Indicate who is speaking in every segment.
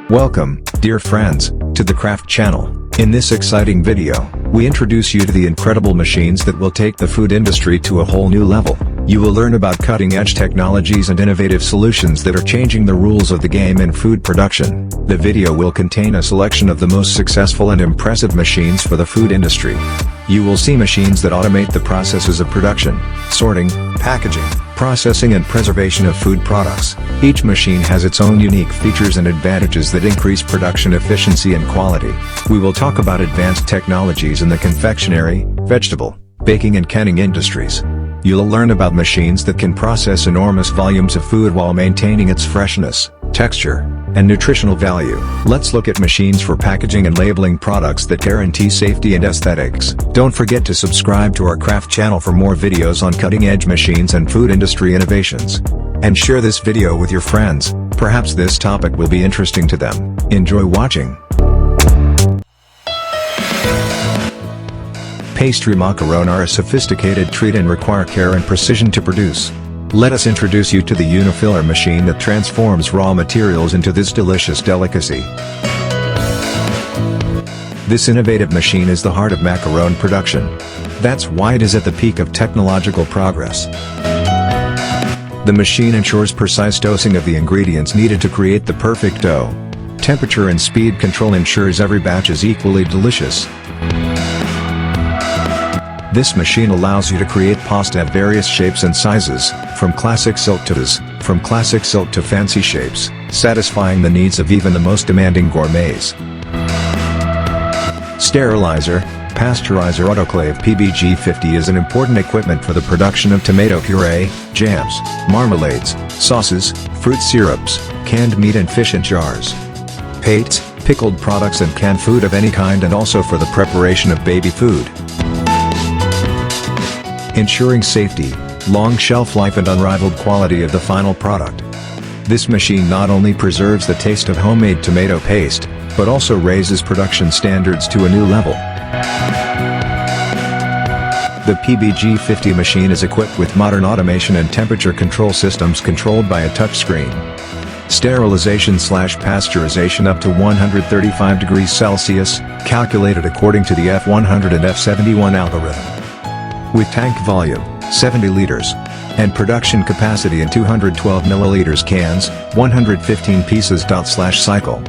Speaker 1: Welcome, dear friends, to the Craft channel. In this exciting video, we introduce you to the incredible machines that will take the food industry to a whole new level. You will learn about cutting-edge technologies and innovative solutions that are changing the rules of the game in food production. The video will contain a selection of the most successful and impressive machines for the food industry. You will see machines that automate the processes of production, sorting, packaging, processing and preservation of food products. Each machine has its own unique features and advantages that increase production efficiency and quality. We will talk about advanced technologies in the confectionery, vegetable, baking and canning industries. You'll learn about machines that can process enormous volumes of food while maintaining its freshness, texture, and nutritional value. Let's look at machines for packaging and labeling products that guarantee safety and aesthetics. Don't forget to subscribe to our Craft channel for more videos on cutting-edge machines and food industry innovations. And share this video with your friends, perhaps this topic will be interesting to them. Enjoy watching. Pastry macarons are a sophisticated treat and require care and precision to produce. Let us introduce you to the Unifiller machine that transforms raw materials into this delicious delicacy. This innovative machine is the heart of macaron production. That's why it is at the peak of technological progress. The machine ensures precise dosing of the ingredients needed to create the perfect dough. Temperature and speed control ensures every batch is equally delicious. This machine allows you to create pasta of various shapes and sizes, from classic silk to fancy shapes, satisfying the needs of even the most demanding gourmets. Sterilizer, Pasteurizer Autoclave PBG50 is an important equipment for the production of tomato puree, jams, marmalades, sauces, fruit syrups, canned meat and fish in jars, pates, pickled products and canned food of any kind, and also for the preparation of baby food. Ensuring safety, long shelf life and unrivaled quality of the final product. This machine not only preserves the taste of homemade tomato paste, but also raises production standards to a new level. The PBG50 machine is equipped with modern automation and temperature control systems controlled by a touchscreen. Sterilization/pasteurization up to 135 degrees Celsius, calculated according to the F100 and F71 algorithm. With tank volume, 70 liters, and production capacity in 212 milliliters cans, 115 pieces. Cycle.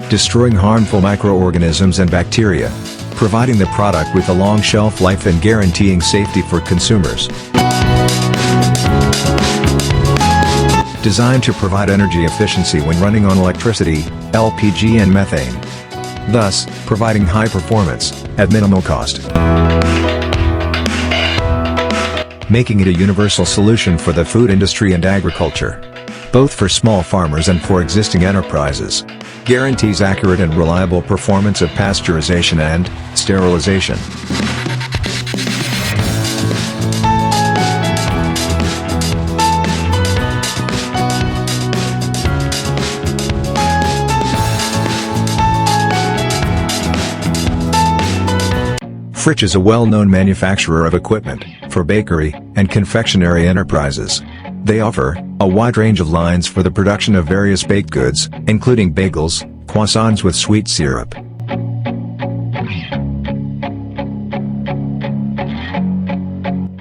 Speaker 1: Destroying harmful microorganisms and bacteria, providing the product with a long shelf life and guaranteeing safety for consumers. Designed to provide energy efficiency when running on electricity, LPG and methane. Thus, providing high performance, at minimal cost. Making it a universal solution for the food industry and agriculture. Both for small farmers and for existing enterprises. Guarantees accurate and reliable performance of pasteurization and sterilization. Frisch is a well-known manufacturer of equipment for bakery and confectionery enterprises. They offer a wide range of lines for the production of various baked goods, including bagels, croissants with sweet syrup.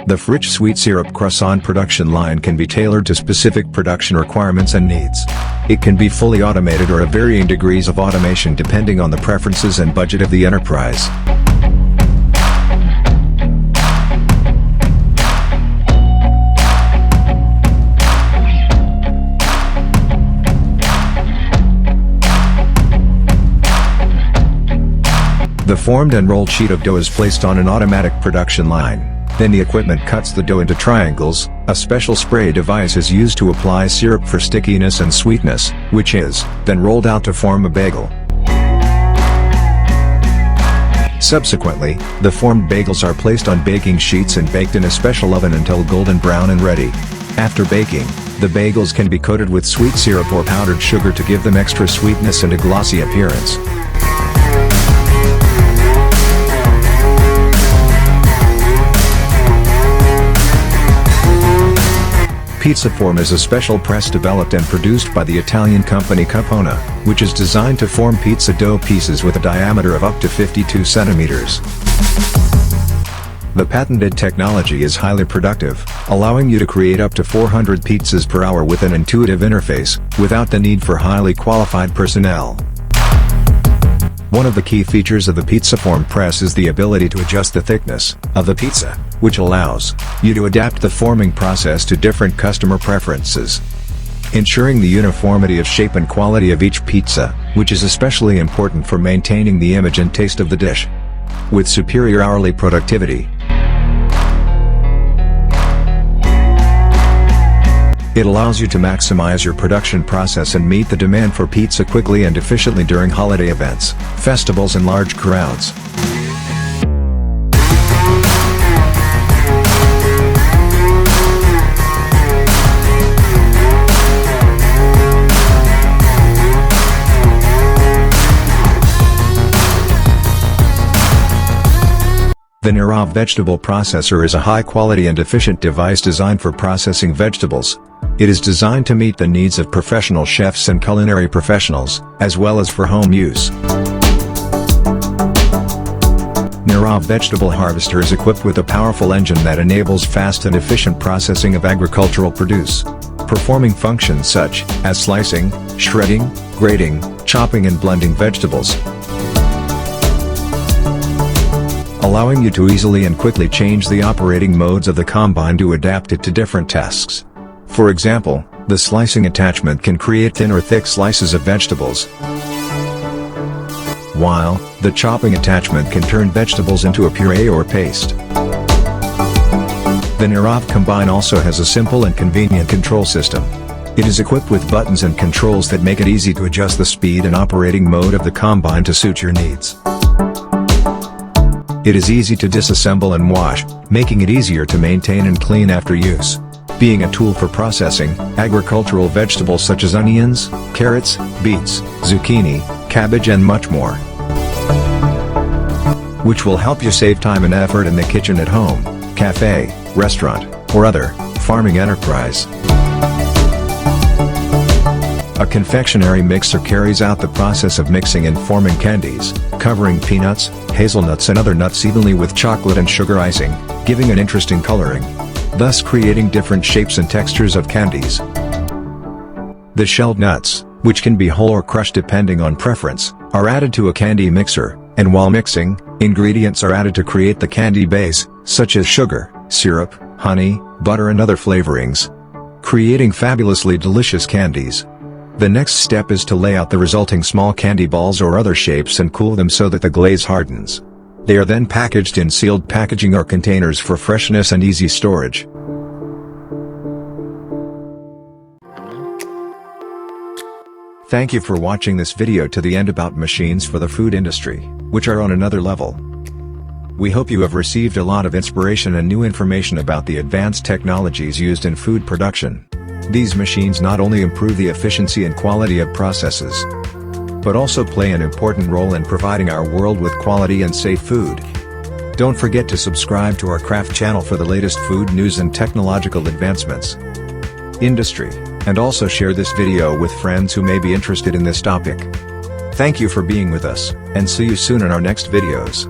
Speaker 1: The Frisch sweet syrup croissant production line can be tailored to specific production requirements and needs. It can be fully automated or of varying degrees of automation depending on the preferences and budget of the enterprise. The formed and rolled sheet of dough is placed on an automatic production line. Then the equipment cuts the dough into triangles. A special spray device is used to apply syrup for stickiness and sweetness, which is then rolled out to form a bagel. Subsequently, the formed bagels are placed on baking sheets and baked in a special oven until golden brown and ready. After baking, the bagels can be coated with sweet syrup or powdered sugar to give them extra sweetness and a glossy appearance. Pizzaform is a special press developed and produced by the Italian company Cuppone, which is designed to form pizza dough pieces with a diameter of up to 52 centimeters. The patented technology is highly productive, allowing you to create up to 400 pizzas per hour with an intuitive interface, without the need for highly qualified personnel. One of the key features of the Pizzaform press is the ability to adjust the thickness of the pizza, which allows you to adapt the forming process to different customer preferences, ensuring the uniformity of shape and quality of each pizza, which is especially important for maintaining the image and taste of the dish. With superior hourly productivity, it allows you to maximize your production process and meet the demand for pizza quickly and efficiently during holiday events, festivals and large crowds. The Nirav vegetable processor is a high-quality and efficient device designed for processing vegetables. It is designed to meet the needs of professional chefs and culinary professionals, as well as for home use. Nirav vegetable harvester is equipped with a powerful engine that enables fast and efficient processing of agricultural produce, performing functions such as slicing, shredding, grating, chopping and blending vegetables, allowing you to easily and quickly change the operating modes of the combine to adapt it to different tasks. For example, the slicing attachment can create thin or thick slices of vegetables, while the chopping attachment can turn vegetables into a puree or paste. The Nirav combine also has a simple and convenient control system. It is equipped with buttons and controls that make it easy to adjust the speed and operating mode of the combine to suit your needs. It is easy to disassemble and wash, making it easier to maintain and clean after use. Being a tool for processing agricultural vegetables such as onions, carrots, beets, zucchini, cabbage and much more, which will help you save time and effort in the kitchen at home, cafe, restaurant, or other farming enterprise. A confectionery mixer carries out the process of mixing and forming candies, covering peanuts, hazelnuts and other nuts evenly with chocolate and sugar icing, giving an interesting coloring, thus creating different shapes and textures of candies. The shelled nuts, which can be whole or crushed depending on preference, are added to a candy mixer, and while mixing, ingredients are added to create the candy base, such as sugar, syrup, honey, butter and other flavorings, creating fabulously delicious candies. The next step is to lay out the resulting small candy balls or other shapes and cool them so that the glaze hardens. They are then packaged in sealed packaging or containers for freshness and easy storage. Thank you for watching this video to the end about machines for the food industry, which are on another level. We hope you have received a lot of inspiration and new information about the advanced technologies used in food production. These machines not only improve the efficiency and quality of processes, but also play an important role in providing our world with quality and safe food. Don't forget to subscribe to our craft channel for the latest food news and technological advancements, industry, and also share this video with friends who may be interested in this topic. Thank you for being with us, and see you soon in our next videos.